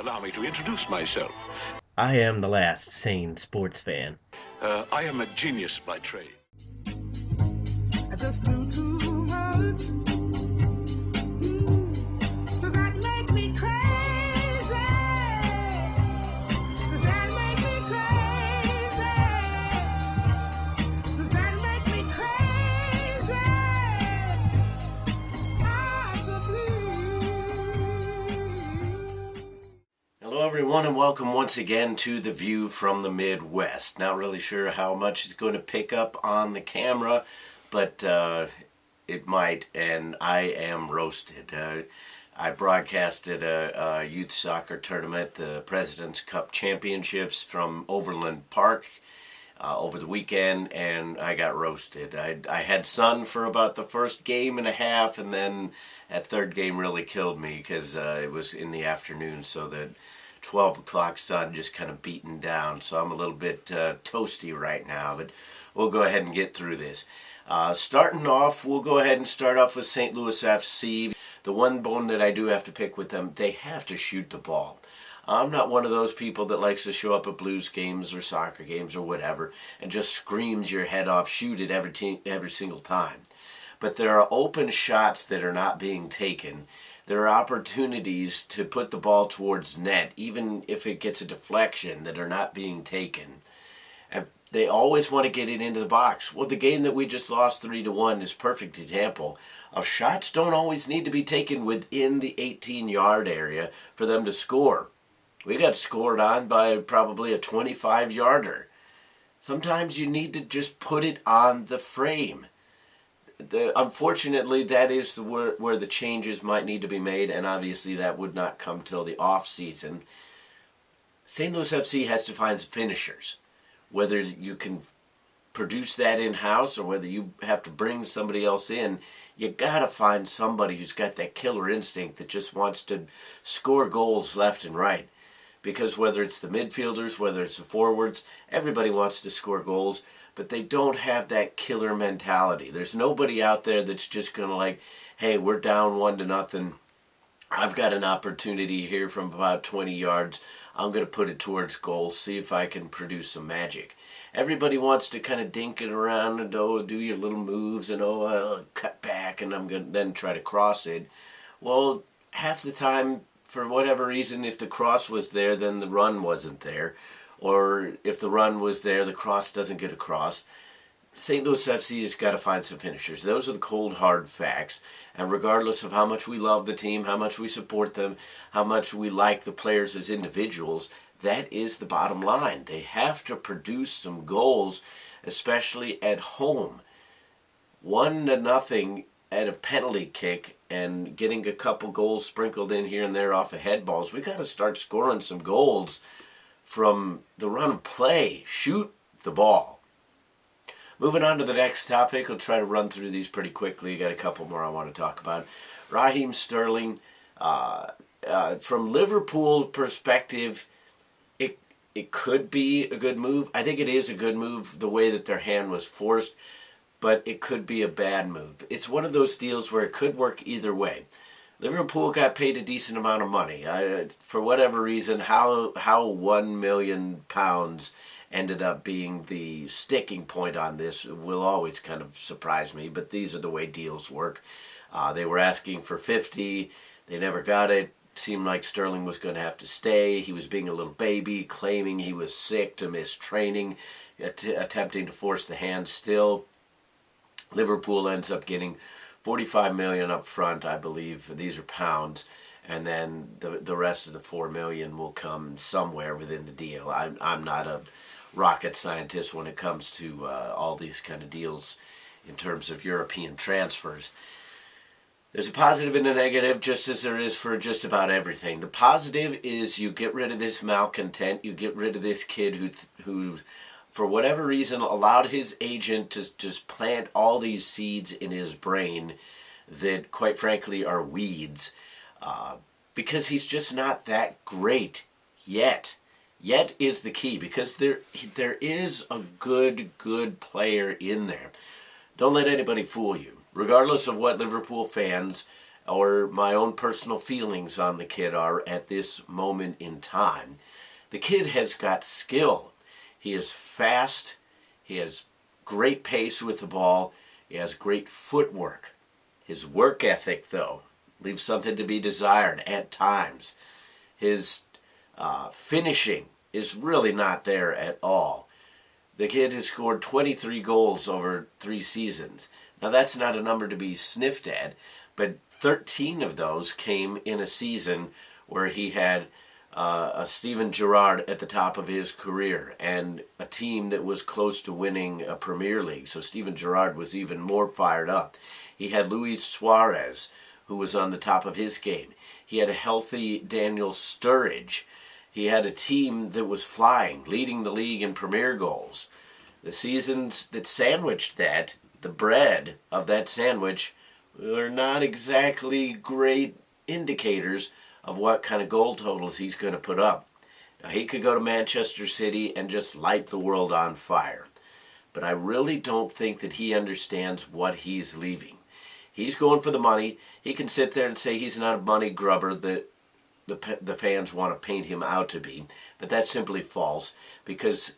Allow me to introduce myself. I am the last sane sports fan. I am a genius by trade. I just knew too much. Does that make me crazy? Does that make me crazy? Does that make me crazy? Possibly. Hello everyone and welcome once again to The View from the Midwest. Not really sure how much it's going to pick up on the camera, but it might, and I am roasted. I broadcasted a youth soccer tournament, the President's Cup Championships from Overland Park over the weekend, and I got roasted. I had sun for about the first game and a half, and then that third game really killed me because it was in the afternoon, so that 12 o'clock sun just kind of beaten down. So I'm a little bit toasty right now, but we'll go ahead and get through this. Starting off, we'll go ahead and start off with St. Louis FC. The one bone that I do have to pick with them, they have to shoot the ball. I'm not one of those people that likes to show up at blues games or soccer games or whatever and just screams your head off, shoot it every single time. But there are open shots that are not being taken. There are opportunities to put the ball towards net, even if it gets a deflection, that are not being taken. And they always want to get it into the box. Well, the game that we just lost 3-1 is a perfect example of shots don't always need to be taken within the 18-yard area for them to score. We got scored on by probably a 25-yarder. Sometimes you need to just put it on the frame. Unfortunately, that is where the changes might need to be made, and obviously that would not come till the off season. St. Louis FC has to find some finishers. Whether you can produce that in-house or whether you have to bring somebody else in, you gotta find somebody who's got that killer instinct that just wants to score goals left and right. Because whether it's the midfielders, whether it's the forwards, everybody wants to score goals, but they don't have that killer mentality. There's nobody out there that's just going to like, hey, we're down 1-0. I've got an opportunity here from about 20 yards. I'm going to put it towards goal, see if I can produce some magic. Everybody wants to kind of dink it around and do your little moves and I'll cut back and I'm going to then try to cross it. Well, half the time, for whatever reason, if the cross was there, then the run wasn't there. Or if the run was there, the cross doesn't get across. St. Louis FC has got to find some finishers. Those are the cold, hard facts. And regardless of how much we love the team, how much we support them, how much we like the players as individuals, that is the bottom line. They have to produce some goals, especially at home. 1-0 at a penalty kick and getting a couple goals sprinkled in here and there off of head balls. We got to start scoring some goals from the run of play. Shoot the ball. Moving on to the next topic, I'll try to run through these pretty quickly. Got a couple more I want to talk about. Raheem Sterling, from Liverpool's perspective, it could be a good move. I think it is a good move the way that their hand was forced, but it could be a bad move. It's one of those deals where it could work either way. Liverpool got paid a decent amount of money. For whatever reason, how £1 million ended up being the sticking point on this will always kind of surprise me, but these are the way deals work. They were asking for 50. They never got it. Seemed like Sterling was going to have to stay. He was being a little baby, claiming he was sick to miss training, attempting to force the hand still. Liverpool ends up getting $45 million up front, I believe. These are pounds, and then the rest of the $4 million will come somewhere within the deal. I'm not a rocket scientist when it comes to all these kind of deals in terms of European transfers. There's a positive and a negative, just as there is for just about everything. The positive is you get rid of this malcontent. You get rid of this kid who for whatever reason, allowed his agent to just plant all these seeds in his brain that, quite frankly, are weeds. Because he's just not that great yet. Yet is the key, because there is a good player in there. Don't let anybody fool you. Regardless of what Liverpool fans or my own personal feelings on the kid are at this moment in time. The kid has got skill. He is fast. He has great pace with the ball. He has great footwork. His work ethic, though, leaves something to be desired at times. His finishing is really not there at all. The kid has scored 23 goals over 3 seasons. Now, that's not a number to be sniffed at, but 13 of those came in a season where he had a Steven Gerrard at the top of his career and a team that was close to winning a Premier League. So Steven Gerrard was even more fired up. He had Luis Suarez, who was on the top of his game. He had a healthy Daniel Sturridge. He had a team that was flying, leading the league in Premier goals. The seasons that sandwiched that, the bread of that sandwich, were not exactly great indicators of what kind of goal totals he's going to put up. Now, he could go to Manchester City and just light the world on fire. But I really don't think that he understands what he's leaving. He's going for the money. He can sit there and say he's not a money grubber that the fans want to paint him out to be. But that's simply false, because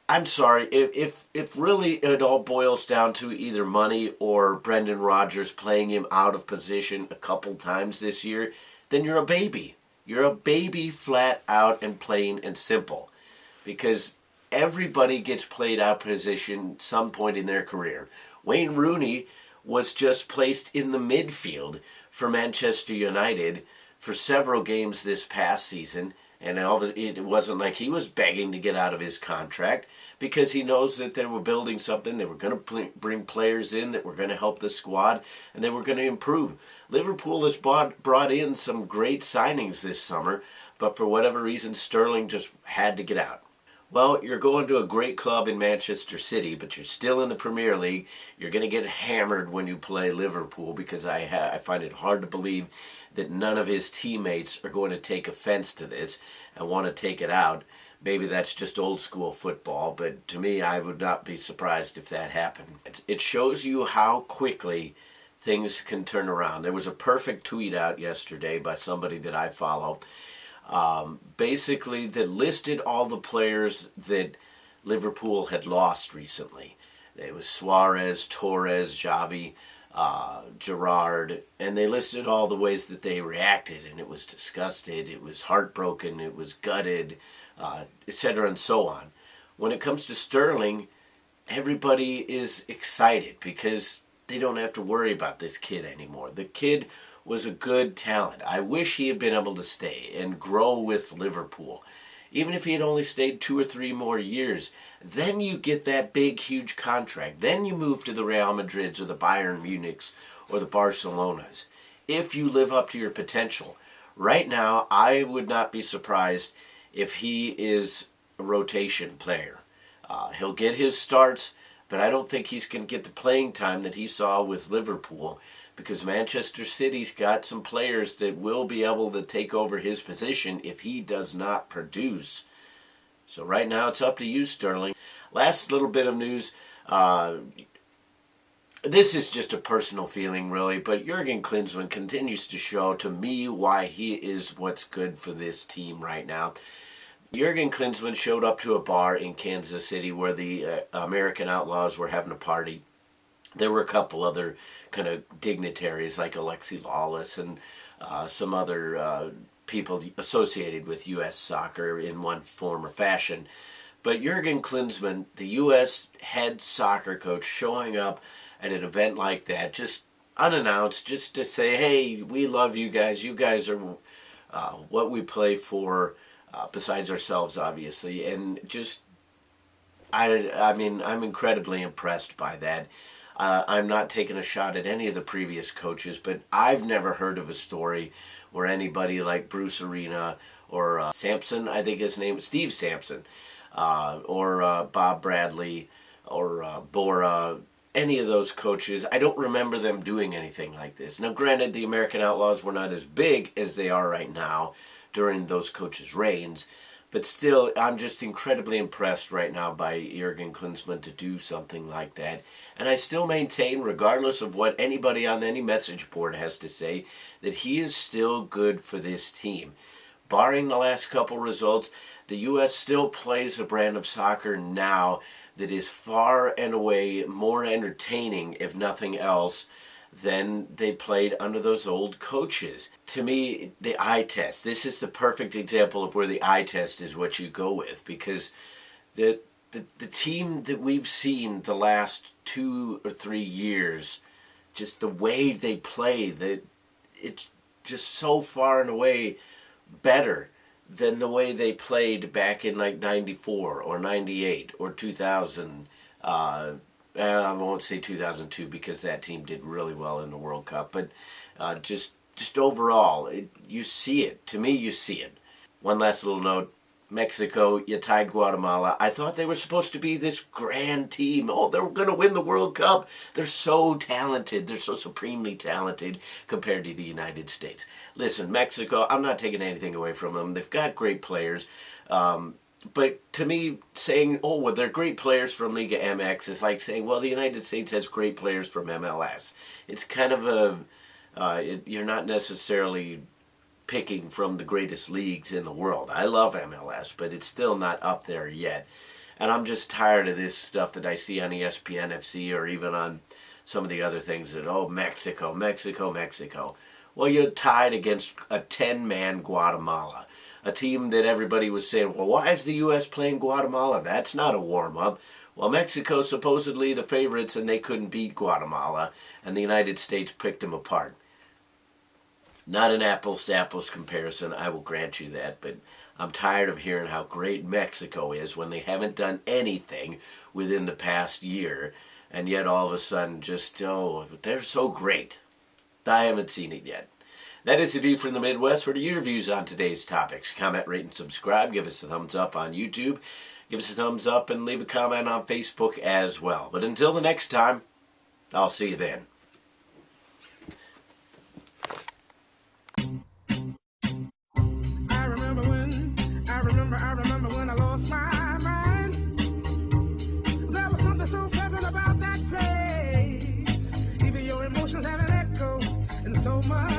I'm sorry, if really it all boils down to either money or Brendan Rodgers playing him out of position a couple times this year, then you're a baby. You're a baby flat out and plain and simple. Because everybody gets played out of position some point in their career. Wayne Rooney was just placed in the midfield for Manchester United for several games this past season, and it wasn't like he was begging to get out of his contract, because he knows that they were building something. They were going to bring players in that were going to help the squad, and they were going to improve. Liverpool has brought in some great signings this summer, but for whatever reason, Sterling just had to get out. Well, you're going to a great club in Manchester City, but you're still in the Premier League. You're going to get hammered when you play Liverpool, because I find it hard to believe that none of his teammates are going to take offense to this and want to take it out. Maybe that's just old school football, but to me, I would not be surprised if that happened. It shows you how quickly things can turn around. There was a perfect tweet out yesterday by somebody that I follow, basically that listed all the players that Liverpool had lost recently. It was Suarez, Torres, Xavi, Gerrard, and they listed all the ways that they reacted, and it was disgusted, it was heartbroken, it was gutted, etc. and so on. When it comes to Sterling, everybody is excited because they don't have to worry about this kid anymore. The kid was a good talent. I wish he had been able to stay and grow with Liverpool. Even if he had only stayed 2 or 3 more years, then you get that big, huge contract. Then you move to the Real Madrids or the Bayern Munichs or the Barcelonas. If you live up to your potential. Right now, I would not be surprised if he is a rotation player. He'll get his starts, but I don't think he's going to get the playing time that he saw with Liverpool, because Manchester City's got some players that will be able to take over his position if he does not produce. So right now it's up to you, Sterling. Last little bit of news. This is just a personal feeling, really, but Jurgen Klinsmann continues to show to me why he is what's good for this team right now. Jurgen Klinsmann showed up to a bar in Kansas City where the American Outlaws were having a party. There were a couple other kind of dignitaries like Alexi Lawless and some other people associated with U.S. soccer in one form or fashion. But Jurgen Klinsmann, the U.S. head soccer coach, showing up at an event like that, just unannounced, just to say, hey, we love you guys. You guys are what we play for, besides ourselves, obviously. And just, I mean, I'm incredibly impressed by that. I'm not taking a shot at any of the previous coaches, but I've never heard of a story where anybody like Bruce Arena or Sampson, I think his name is Steve Sampson, or Bob Bradley or Bora, any of those coaches, I don't remember them doing anything like this. Now, granted, the American Outlaws were not as big as they are right now during those coaches' reigns, But still, I'm just incredibly impressed right now by Jurgen Klinsmann to do something like that. And I still maintain, regardless of what anybody on any message board has to say, that he is still good for this team. Barring the last couple results, the U.S. still plays a brand of soccer now that is far and away more entertaining, if nothing else, than they played under those old coaches. To me, the eye test, this is the perfect example of where the eye test is what you go with, because the team that we've seen the last 2 or 3 years, just the way they play, that it's just so far and away better than the way they played back in like 94 or 98 or 2000. I won't say 2002 because that team did really well in the World Cup, but just overall, you see it. To me, you see it. One last little note. Mexico, you tied Guatemala. I thought they were supposed to be this grand team. Oh, they're going to win the World Cup. They're so talented. They're so supremely talented compared to the United States. Listen, Mexico, I'm not taking anything away from them. They've got great players. But to me, saying, oh, well, they're great players from Liga MX is like saying, well, the United States has great players from MLS. It's kind of you're not necessarily picking from the greatest leagues in the world. I love MLS, but it's still not up there yet. And I'm just tired of this stuff that I see on ESPN FC or even on some of the other things that, oh, Mexico, Mexico, Mexico. Well, you're tied against a 10-man Guatemala. A team that everybody was saying, well, why is the U.S. playing Guatemala? That's not a warm-up. Well, Mexico's supposedly the favorites, and they couldn't beat Guatemala, and the United States picked them apart. Not an apples-to-apples comparison, I will grant you that, but I'm tired of hearing how great Mexico is when they haven't done anything within the past year, and yet all of a sudden just, oh, they're so great. I haven't seen it yet. That is the view from the Midwest. What are your views on today's topics? Comment, rate, and subscribe. Give us a thumbs up on YouTube. Give us a thumbs up and leave a comment on Facebook as well. But until the next time, I'll see you then. I remember when I lost my mind. There was something so pleasant about that place. Even your emotions have an echo, and so much